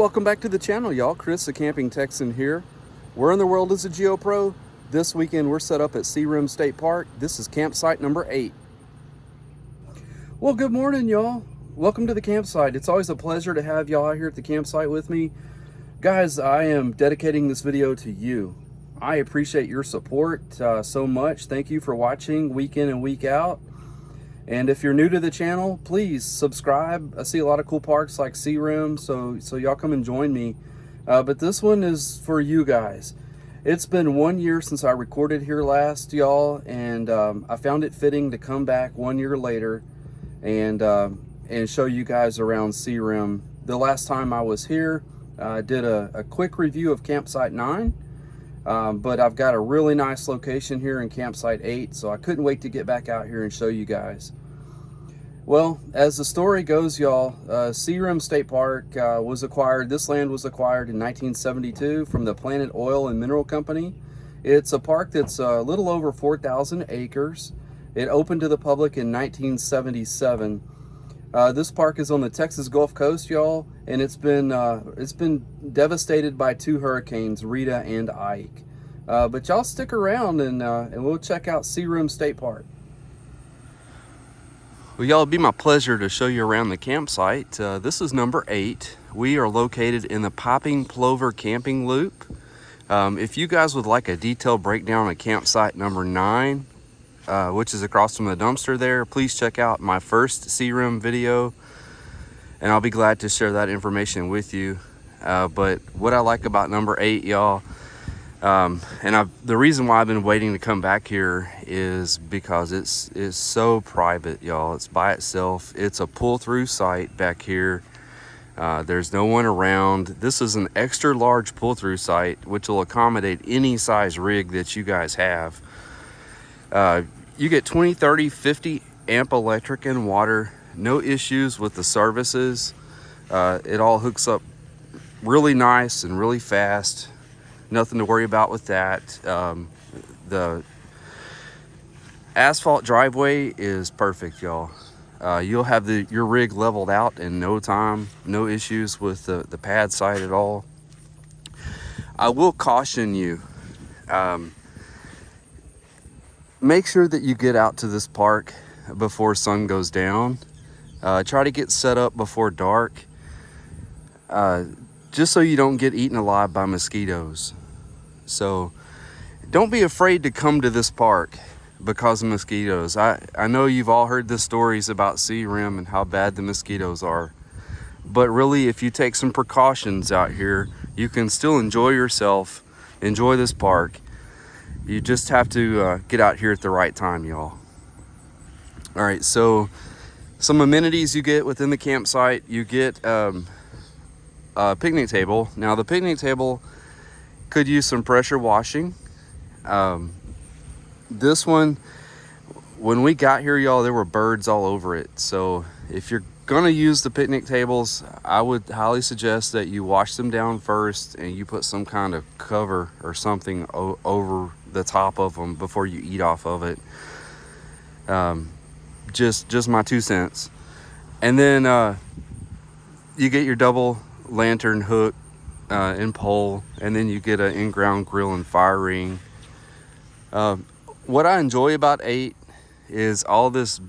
Welcome back to the channel, y'all. Chris, the Camping Texan here. Where in the world is a GeoPro? This weekend we're set up at Searim State Park. This is campsite number 8. Well, good morning, y'all. Welcome to the campsite. It's always a pleasure to have y'all out here at the campsite with me. Guys, I am dedicating this video to you. I appreciate your support so much. Thank you for watching week in and week out. And if you're new to the channel, please subscribe. I see a lot of cool parks like Searim, so y'all come and join me. But this one is for you guys. It's been 1 year since I recorded here last, y'all, and I found it fitting to come back 1 year later and show you guys around Searim. The last time I was here, I did a quick review of Campsite 9, but I've got a really nice location here in Campsite 8, so I couldn't wait to get back out here and show you guys. Well, as the story goes, y'all, Searim State Park was acquired. This land was acquired in 1972 from the Planet Oil and Mineral Company. It's a park that's a little over 4,000 acres. It opened to the public in 1977. This park is on the Texas Gulf Coast, y'all, and it's been devastated by 2 hurricanes, Rita and Ike. But y'all stick around and we'll check out Searim State Park. Well, y'all, it'd be my pleasure to show you around the campsite. This is number 8. We are located in the Popping Plover Camping Loop. If you guys would like a detailed breakdown of campsite number 9, which is across from the dumpster there, please check out my first Searim video, and I'll be glad to share that information with you. But what I like about number 8, y'all, the reason why I've been waiting to come back here is because it's so private, y'all. It's by itself. It's a pull-through site back here. There's no one around. This is an extra large pull-through site, which will accommodate any size rig that you guys have. You get 20, 30, 50 amp electric and water. No issues with the services. It all hooks up really nice and really fast. Nothing to worry about with that. The asphalt driveway is perfect, y'all. You'll have your rig leveled out in no time. No issues with the pad site at all. I will caution you, make sure that you get out to this park before sun goes down. Try to get set up before dark, just so you don't get eaten alive by mosquitoes. So don't be afraid to come to this park because of mosquitoes. I know you've all heard the stories about Searim and how bad the mosquitoes are, but really, if you take some precautions out here, you can still enjoy yourself, enjoy this park. You just have to get out here at the right time, y'all. All right, so some amenities you get within the campsite. You get a picnic table. Now, the picnic table could use some pressure washing. This one, when we got here, y'all, there were birds all over it. So if you're gonna use the picnic tables, I would highly suggest that you wash them down first and you put some kind of cover or something over the top of them before you eat off of it. Just my 2 cents. And then you get your double lantern hook and pole, and then you get an in-ground grill and fire ring. What I enjoy about 8 is all this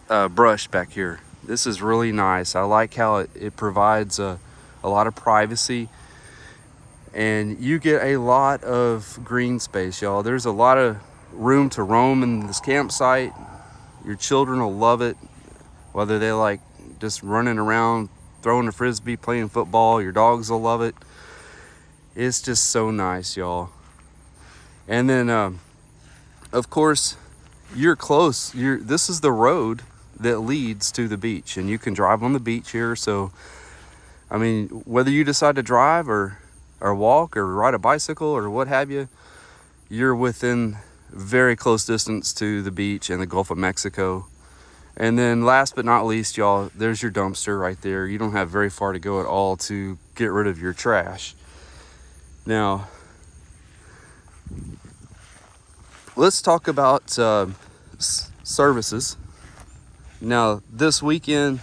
brush back here. This is really nice. I like how it provides a lot of privacy, and you get a lot of green space, y'all. There's a lot of room to roam in this campsite. Your children will love it, whether they like just running around, throwing a frisbee, playing football. Your dogs will love it. It's just so nice, y'all. And then, of course, you're close. This is the road that leads to the beach, and you can drive on the beach here. So, I mean, whether you decide to drive or walk or ride a bicycle or what have you, you're within very close distance to the beach and the Gulf of Mexico. And then last but not least, y'all, there's your dumpster right there. You don't have very far to go at all to get rid of your trash. Now, let's talk about services. Now, this weekend,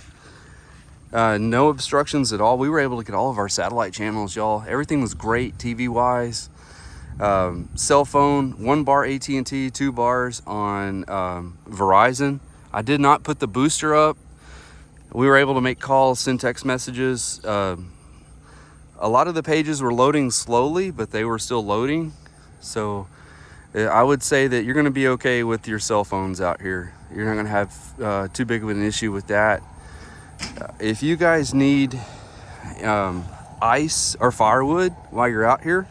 No obstructions at all. We were able to get all of our satellite channels, y'all. Everything was great TV wise. Cell phone, 1 bar AT&T, 2 bars on Verizon. I did not put the booster up. We were able to make calls, send text messages. A lot of the pages were loading slowly, but they were still loading. So I would say that you're going to be okay with your cell phones out here. You're not going to have too big of an issue with that. If you guys need ice or firewood while you're out here,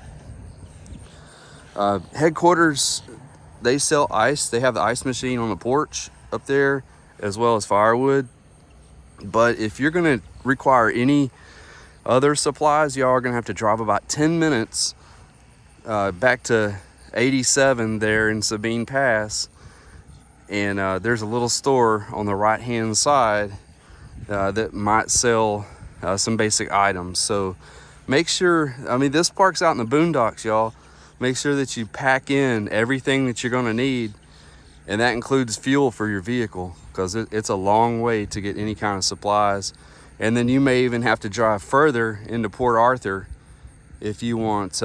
headquarters, they sell ice. They have the ice machine on the porch up there, as well as firewood. But if you're going to require any other supplies, y'all are going to have to drive about 10 minutes back to 87 there in Sabine Pass. And there's a little store on the right hand side that might sell some basic items. So make sure, I mean, this park's out in the boondocks, y'all. Make sure that you pack in everything that you're going to need, and that includes fuel for your vehicle, because it's a long way to get any kind of supplies. And then you may even have to drive further into Port Arthur if you want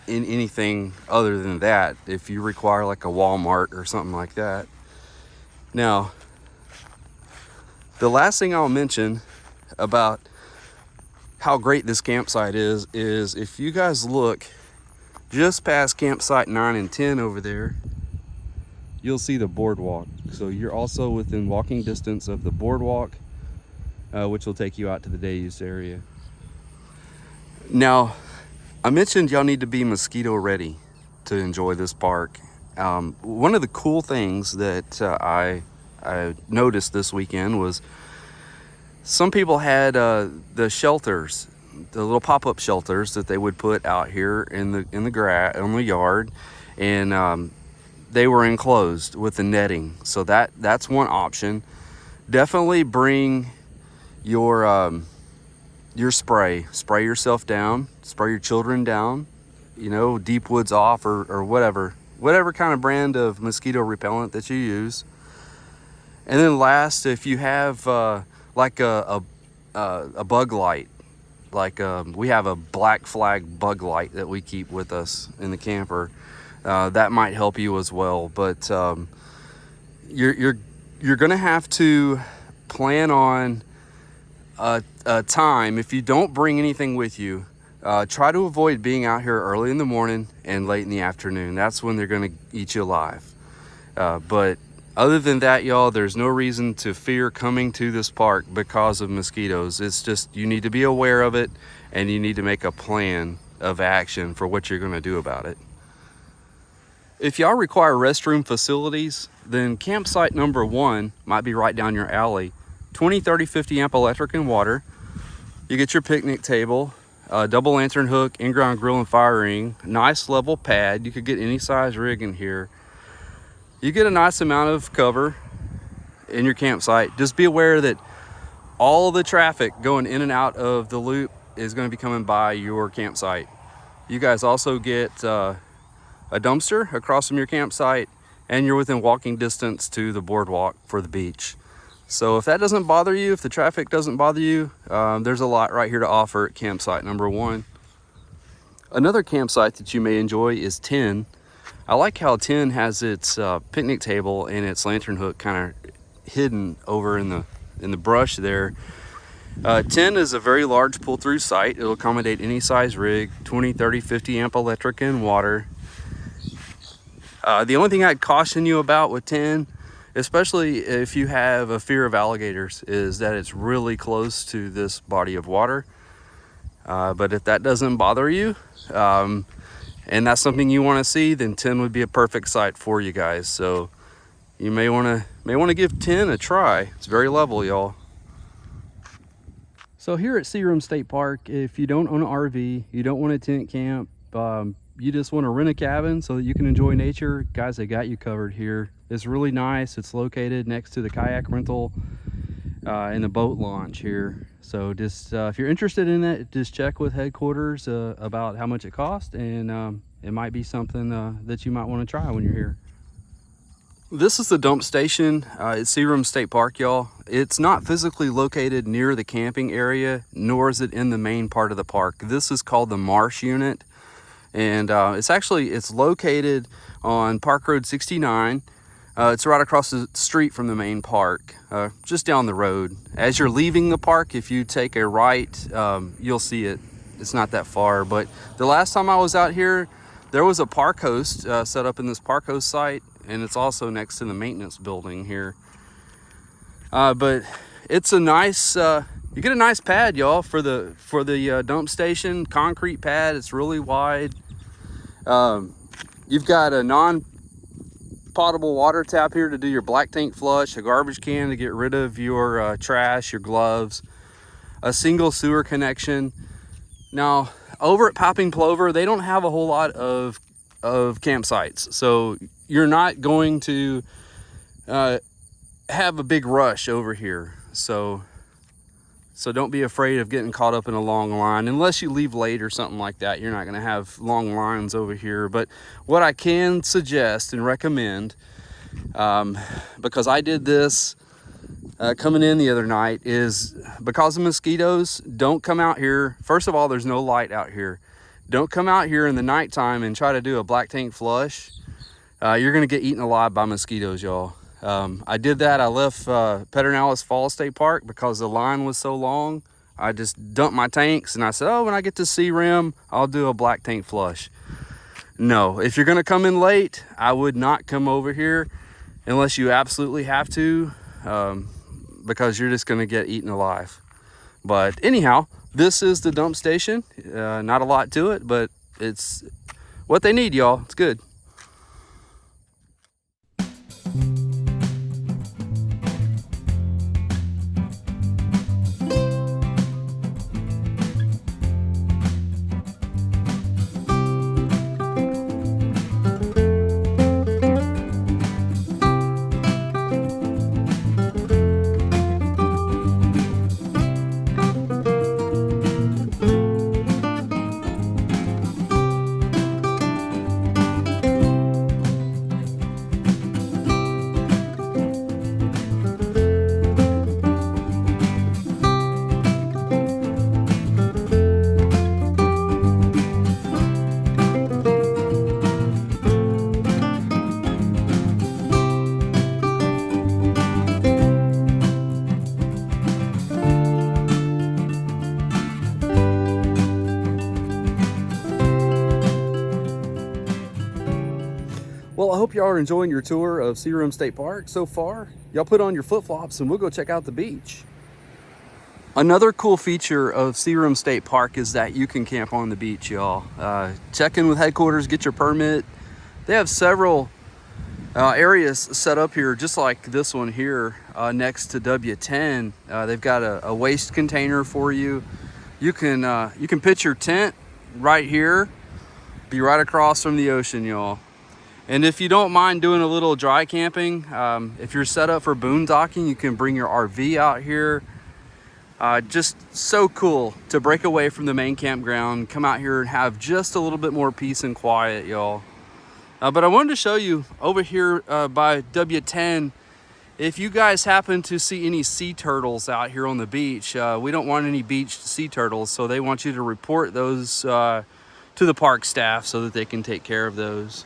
anything other than that, if you require like a Walmart or something like that. Now, the last thing I'll mention about how great this campsite is if you guys look just past campsite 9 and 10 over there, you'll see the boardwalk. So you're also within walking distance of the boardwalk, which will take you out to the day use area. Now, I mentioned y'all need to be mosquito ready to enjoy this park. One of the cool things that I noticed this weekend was some people had the shelters, the little pop-up shelters that they would put out here in the grass, on the yard, and they were enclosed with the netting. So that's one option. Definitely bring your spray yourself down, spray your children down, you know, Deep Woods Off or whatever kind of brand of mosquito repellent that you use. And then last, if you have like a bug light, like we have a Black Flag bug light that we keep with us in the camper, that might help you as well. But you're gonna have to plan on a time. If you don't bring anything with you, try to avoid being out here early in the morning and late in the afternoon. That's when they're gonna eat you alive. But other than that, y'all, there's no reason to fear coming to this park because of mosquitoes. It's just, you need to be aware of it, and you need to make a plan of action for what you're gonna do about it. If y'all require restroom facilities, then campsite number 1 might be right down your alley. 20, 30, 50 amp electric and water. You get your picnic table, double lantern hook, in-ground grill and fire ring, nice level pad. You could get any size rig in here. You get a nice amount of cover in your campsite. Just be aware that all the traffic going in and out of the loop is going to be coming by your campsite. You guys also get a dumpster across from your campsite, and you're within walking distance to the boardwalk for the beach. So if that doesn't bother you, if the traffic doesn't bother you, there's a lot right here to offer at campsite number 1. Another campsite that you may enjoy is 10. I like how 10 has its picnic table and its lantern hook kind of hidden over in the brush there. 10 is a very large pull-through site. It'll accommodate any size rig, 20, 30, 50 amp electric and water. The only thing I'd caution you about with 10, especially if you have a fear of alligators, is that it's really close to this body of water. But if that doesn't bother you, and that's something you want to see, then 10 would be a perfect site for you guys. So you may want to give 10 a try. It's very level, y'all. So here at Searoom State Park, if you don't own an RV, you don't want a tent camp, you just want to rent a cabin so that you can enjoy nature, guys, they got you covered here. It's really nice. It's located next to the kayak rental and the boat launch here. So just if you're interested in it, just check with headquarters about how much it costs, and it might be something that you might want to try when you're here. This is the dump station at Seagram State Park, y'all. It's not physically located near the camping area, nor is it in the main part of the park. This is called the Marsh unit, and it's located on Park Road 69. It's right across the street from the main park, just down the road. As you're leaving the park, if you take a right, you'll see it. It's not that far, but the last time I was out here, there was a park host set up in this park host site, and it's also next to the maintenance building here. But it's a nice, you get a nice pad, y'all, for the dump station. Concrete pad. It's really wide. You've got a non-potable water tap here to do your black tank flush, a garbage can to get rid of your trash, your gloves, a single sewer connection. Now, over at Popping Plover, they don't have a whole lot of campsites, so you're not going to have a big rush over here. So don't be afraid of getting caught up in a long line. Unless you leave late or something like that, you're not going to have long lines over here. But what I can suggest and recommend, because I did this coming in the other night, is because of mosquitoes, don't come out here. First of all, there's no light out here. Don't come out here in the nighttime and try to do a black tank flush. You're going to get eaten alive by mosquitoes, y'all. I did that. I left Pedernales Falls State Park because the line was so long. I just dumped my tanks and I said, oh, when I get to Seagram, I'll do a black tank flush. No, if you're going to come in late, I would not come over here unless you absolutely have to, because you're just going to get eaten alive. But anyhow, this is the dump station. Not a lot to it, but it's what they need, y'all. It's good. Well, I hope y'all are enjoying your tour of Seagram State Park so far. Y'all put on your flip-flops and we'll go check out the beach. Another cool feature of Seagram State Park is that you can camp on the beach, y'all. Check in with headquarters, get your permit. They have several areas set up here, just like this one here next to W10. They've got a waste container for you. You can pitch your tent right here, be right across from the ocean, y'all. And if you don't mind doing a little dry camping, if you're set up for boondocking, you can bring your RV out here. Just so cool to break away from the main campground, come out here and have just a little bit more peace and quiet, y'all. But I wanted to show you over here by W10, if you guys happen to see any sea turtles out here on the beach. We don't want any beached sea turtles, so they want you to report those to the park staff so that they can take care of those.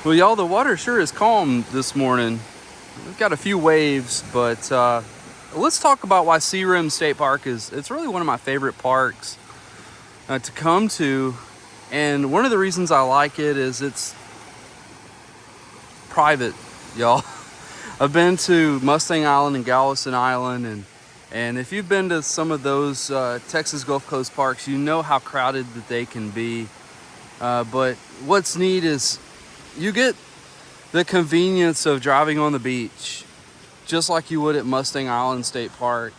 Well, y'all, the water sure is calm this morning. We've got a few waves, but let's talk about why Seagram State Park it's really one of my favorite parks to come to. And one of the reasons I like it is it's private, y'all. I've been to Mustang Island and Galveston Island, and if you've been to some of those Texas Gulf Coast parks, you know how crowded that they can be. But what's neat is you get the convenience of driving on the beach, just like you would at Mustang Island State Park.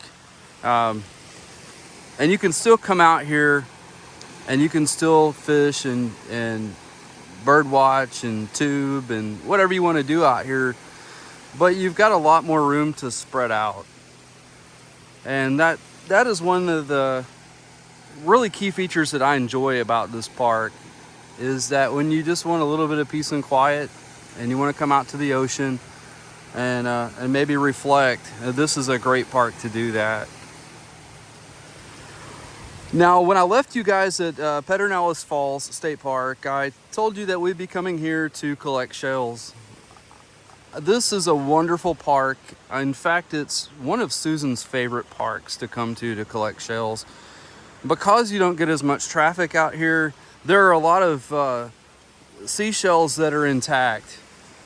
And you can still come out here and you can still fish and bird watch and tube and whatever you want to do out here. But you've got a lot more room to spread out. And that is one of the really key features that I enjoy about this park is that when you just want a little bit of peace and quiet and you want to come out to the ocean and maybe reflect, this is a great park to do that. Now, when I left you guys at Pedernales Falls State Park, I told you that we'd be coming here to collect shells. This is a wonderful park. In fact, it's one of Susan's favorite parks to come to collect shells. Because you don't get as much traffic out here, there are a lot of seashells that are intact.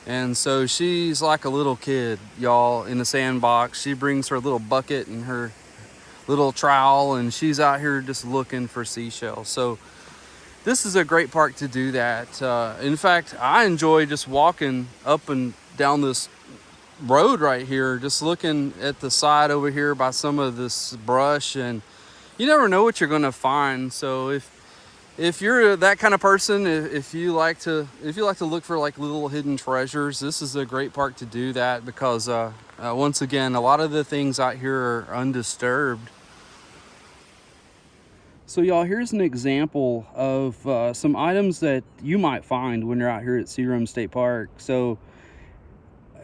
And so she's like a little kid, y'all, in the sandbox. She brings her little bucket and her little trowel, and she's out here just looking for seashells. So this is a great park to do that. In fact, I enjoy just walking up and down this road right here, just looking at the side over here by some of this brush, and you never know what you're going to find. So if you're that kind of person, if you like to look for like little hidden treasures, this is a great park to do that, because once again, a lot of the things out here are undisturbed. So y'all, here's an example of some items that you might find when you're out here at Searim State Park. So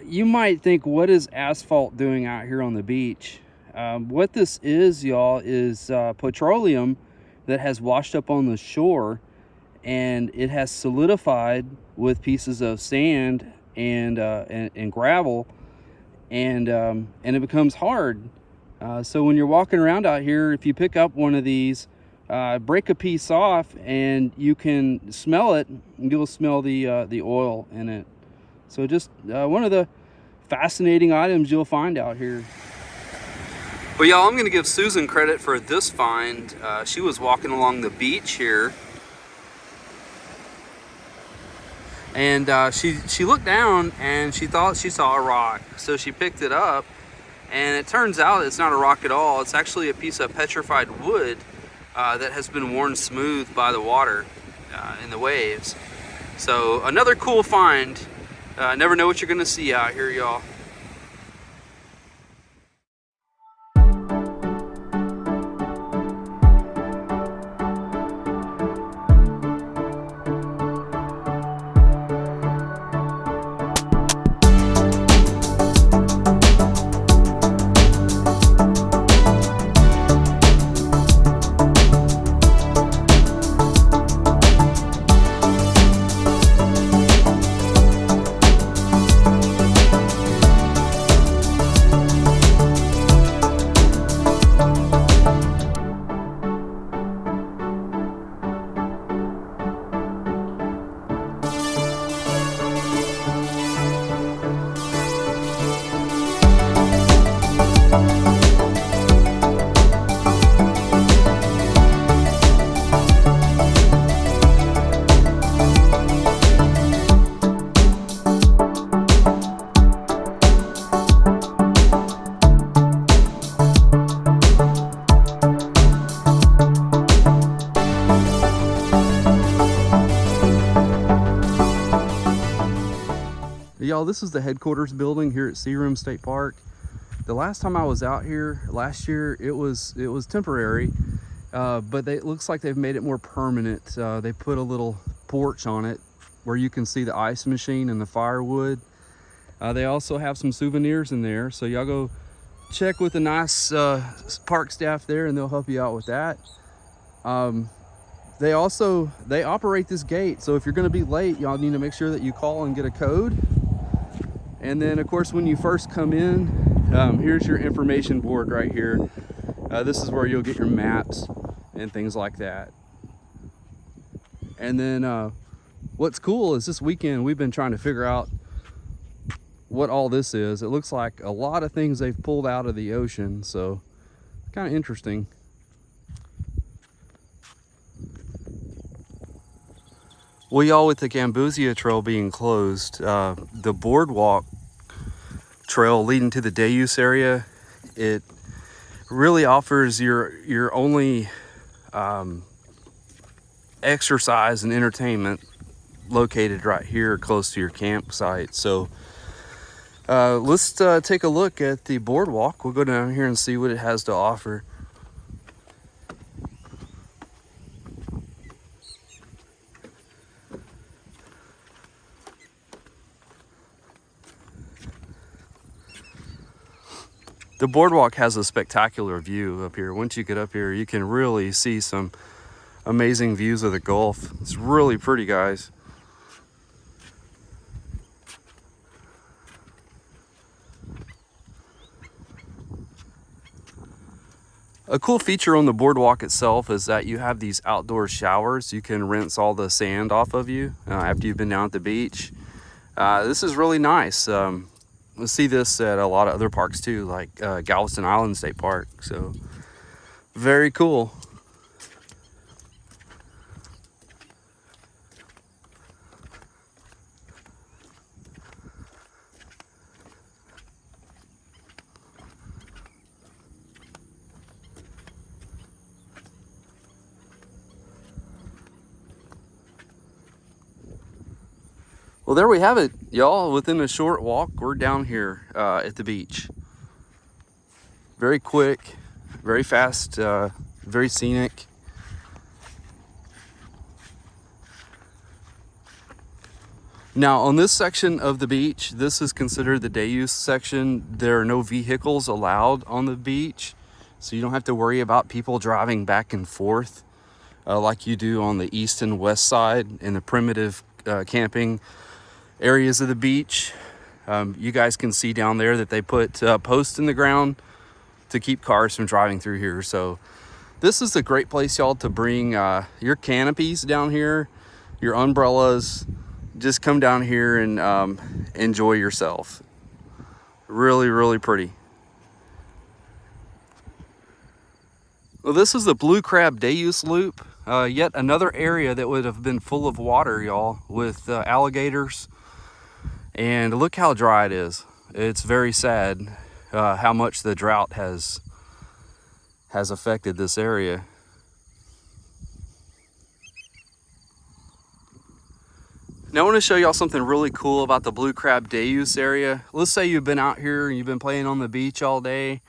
you might think, what is asphalt doing out here on the beach? What this is, y'all, is petroleum that has washed up on the shore, and it has solidified with pieces of sand and gravel, and it becomes hard. So when you're walking around out here, if you pick up one of these, break a piece off, and you can smell it, and you'll smell the oil in it. So just one of the fascinating items you'll find out here. Well, y'all, I'm going to give Susan credit for this find. She was walking along the beach here, and she looked down and she thought she saw a rock. So she picked it up, and it turns out it's not a rock at all. It's actually a piece of petrified wood that has been worn smooth by the water in the waves. So another cool find. Never know what you're going to see out here, y'all. Y'all, this is the headquarters building here at Searim State Park. The last time I was out here last year, it was temporary, but it looks like they've made it more permanent. They put a little porch on it where you can see the ice machine and the firewood. They also have some souvenirs in there, so y'all go check with the nice park staff there, and they'll help you out with that. They operate this gate, so if you're going to be late, y'all need to make sure that you call and get a code. And then, of course, when you first come in, here's your information board right here. This is where you'll get your maps and things like that. And then what's cool is this weekend we've been trying to figure out what all this is. It looks like a lot of things they've pulled out of the ocean, so kind of interesting. Well, y'all, with the Gambusia Trail being closed, the boardwalk trail leading to the day use area, it really offers your only exercise and entertainment located right here close to your campsite. So let's take a look at the boardwalk. We'll go down here and see what it has to offer. The boardwalk has a spectacular view up here. Once you get up here, you can really see some amazing views of the Gulf. It's really pretty, guys. A cool feature on the boardwalk itself is that you have these outdoor showers. You can rinse all the sand off of you after you've been down at the beach. This is really nice. We'll see this at a lot of other parks too, like Galveston Island State Park. So very cool. Well, there we have it, y'all. Within a short walk, we're down here at the beach. Very quick, very fast, very scenic. Now, on this section of the beach, this is considered the day use section. There are no vehicles allowed on the beach, so you don't have to worry about people driving back and forth like you do on the east and west side in the primitive camping areas of the beach. You guys can see down there that they put posts in the ground to keep cars from driving through here. So this is a great place, y'all, to bring your canopies down here, your umbrellas. Just come down here and enjoy yourself. Really, really pretty. Well, this is the Blue Crab Day Use Loop. Yet another area that would have been full of water, y'all, with alligators. And look how dry it is. It's very sad how much the drought has affected this area. Now I want to show y'all something really cool about the Blue Crab Day Use area. Let's say you've been out here and you've been playing on the beach all day.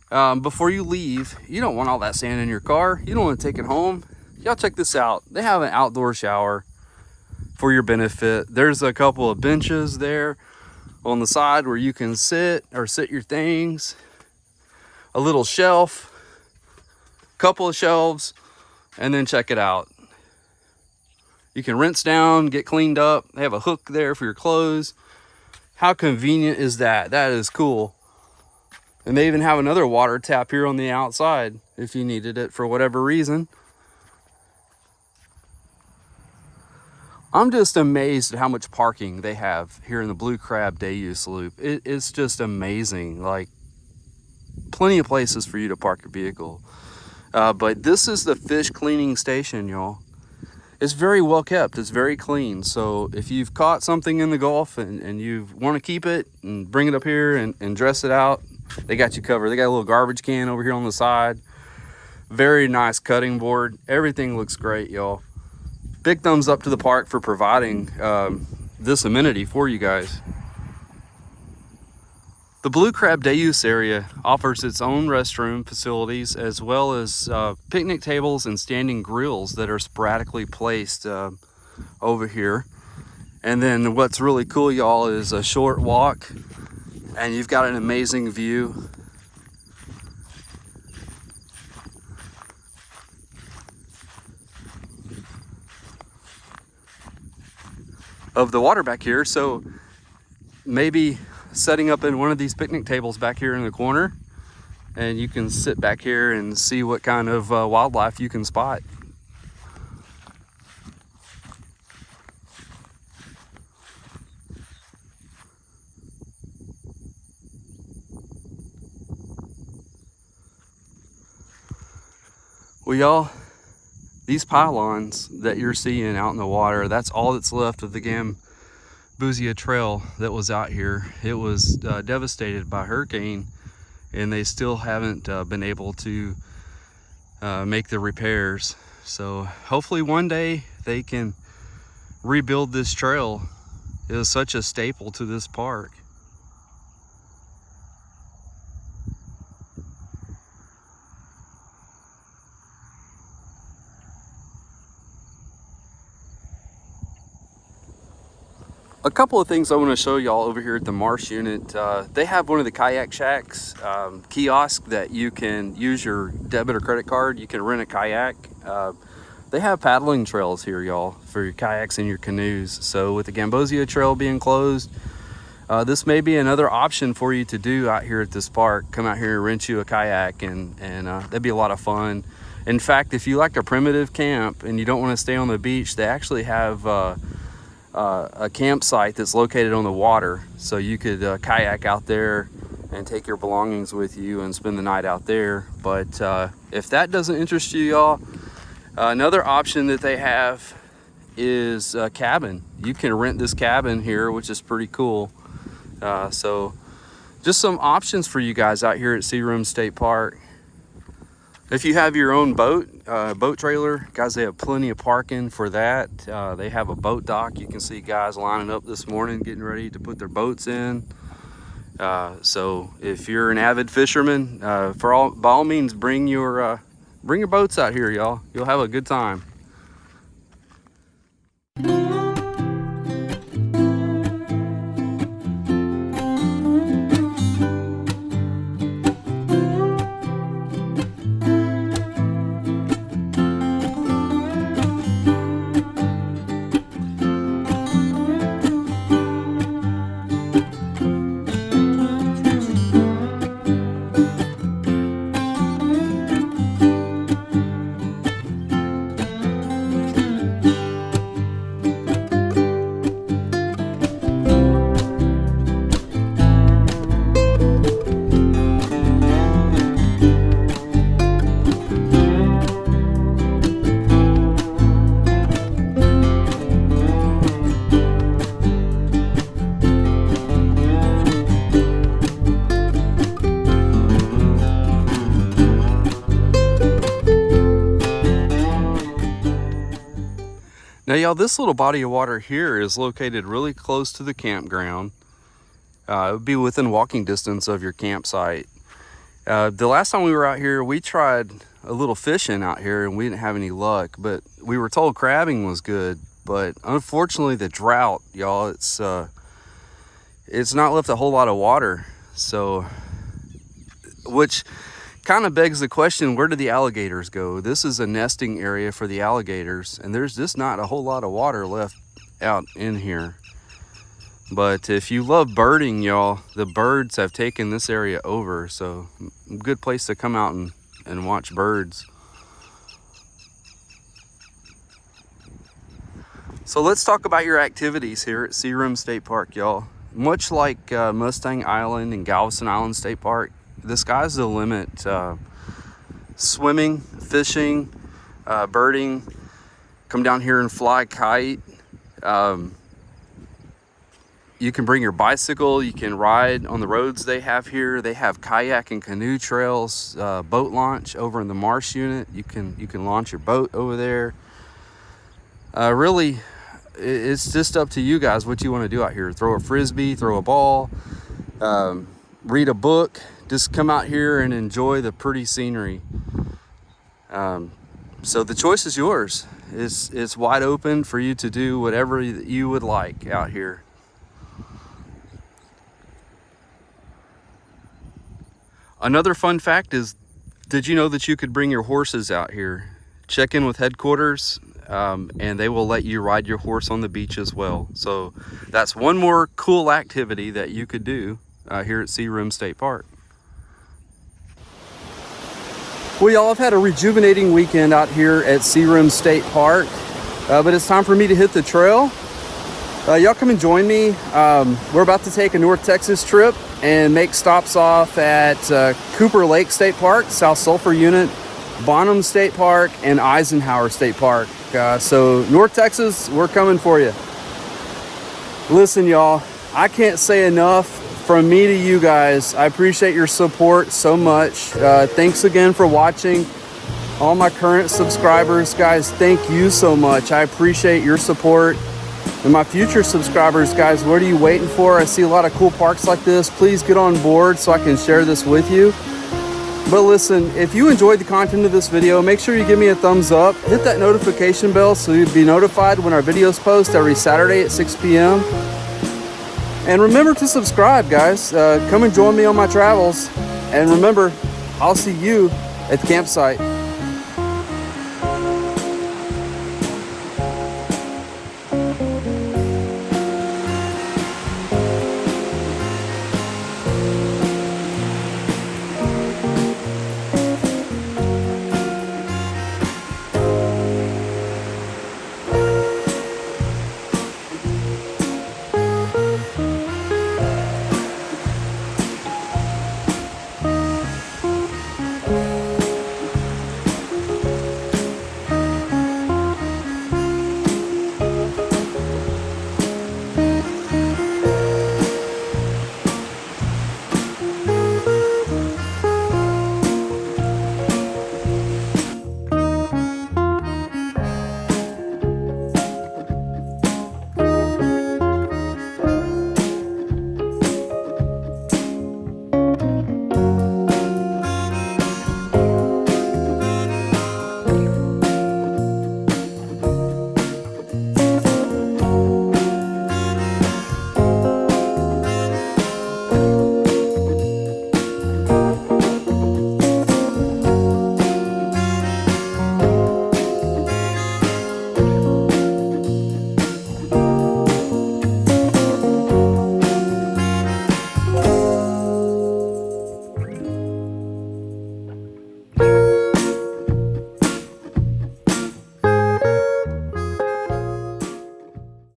Before you leave, you don't want all that sand in your car. You don't want to take it home. Y'all check this out. They have an outdoor shower for your benefit. There's a couple of benches there on the side where you can sit your things. A little shelf, couple of shelves, and then check it out. You can rinse down, get cleaned up. They have a hook there for your clothes. How convenient is that? That is cool. And they even have another water tap here on the outside if you needed it for whatever reason. I'm just amazed at how much parking they have here in the Blue Crab Day Use Loop. It's just amazing. Like, plenty of places for you to park your vehicle. But this is the fish cleaning station, y'all. It's very well kept. It's very clean. So if you've caught something in the Gulf and you want to keep it and bring it up here and dress it out, they got you covered. They got a little garbage can over here on the side. Very nice cutting board. Everything looks great, y'all. Big thumbs up to the park for providing this amenity for you guys. The Blue Crab Day Use area offers its own restroom facilities as well as picnic tables and standing grills that are sporadically placed over here. And then what's really cool, y'all, is a short walk and you've got an amazing view. Of the water back here. So maybe setting up in one of these picnic tables back here in the corner, and you can sit back here and see what kind of wildlife you can spot. Well, y'all, these pylons that you're seeing out in the water, that's all that's left of the Gambusia Trail that was out here. It was devastated by hurricane, and they still haven't been able to make the repairs. So hopefully one day they can rebuild this trail. It was such a staple to this park. A couple of things I want to show y'all over here at the Marsh unit. They have one of the kayak shacks kiosk that you can use your debit or credit card. You can rent a kayak. They have paddling trails here, y'all, for your kayaks and your canoes. So with the Gambosia Trail being closed, this may be another option for you to do out here at this park. Come out here and rent you a kayak, and that'd be a lot of fun. In fact, if you like a primitive camp and you don't want to stay on the beach, they actually have a campsite that's located on the water. So you could kayak out there and take your belongings with you and spend the night out there. But if that doesn't interest you, y'all, another option that they have is a cabin. You can rent this cabin here, which is pretty cool. So just some options for you guys out here at Searoom State Park. If you have your own boat trailer, guys, they have plenty of parking for that. They have a boat dock. You can see guys lining up this morning getting ready to put their boats in. So if you're an avid fisherman, by all means, bring your boats out here, y'all. You'll have a good time. Now, y'all, this little body of water here is located really close to the campground. It would be within walking distance of your campsite. The last time we were out here, we tried a little fishing out here and we didn't have any luck, but we were told crabbing was good. But unfortunately, the drought, y'all, it's not left a whole lot of water. So, which kind of begs the question, where do the alligators go? This is a nesting area for the alligators, and there's just not a whole lot of water left out in here. But if you love birding, y'all, the birds have taken this area over, so good place to come out and watch birds. So let's talk about your activities here at Searoom State Park, y'all. Much like Mustang Island and Galveston Island State Park, the sky's the limit. Swimming, fishing, birding, come down here and fly a kite. You can bring your bicycle, you can ride on the roads they have here. They have kayak and canoe trails, boat launch over in the Marsh unit. You can launch your boat over there. Really, it's just up to you guys what you want to do out here. Throw a frisbee, throw a ball, read a book. Just come out here and enjoy the pretty scenery. So the choice is yours. It's wide open for you to do whatever you would like out here. Another fun fact is, did you know that you could bring your horses out here? Check in with headquarters, and they will let you ride your horse on the beach as well. So that's one more cool activity that you could do here at Searoom State Park. Well, y'all, I've had a rejuvenating weekend out here at Searoom State Park, but it's time for me to hit the trail. Y'all come and join me. We're about to take a North Texas trip and make stops off at Cooper Lake State Park, South Sulphur Unit, Bonham State Park, and Eisenhower State Park. So North Texas, we're coming for you. Listen, y'all, I can't say enough. From me to you guys, I appreciate your support so much. Thanks again for watching. All my current subscribers, guys, thank you so much. I appreciate your support. And my future subscribers, guys, what are you waiting for? I see a lot of cool parks like this. Please get on board so I can share this with you. But listen, if you enjoyed the content of this video, make sure you give me a thumbs up. Hit that notification bell so you'll be notified when our videos post every Saturday at 6 p.m. And remember to subscribe, guys. Come and join me on my travels. And remember, I'll see you at the campsite.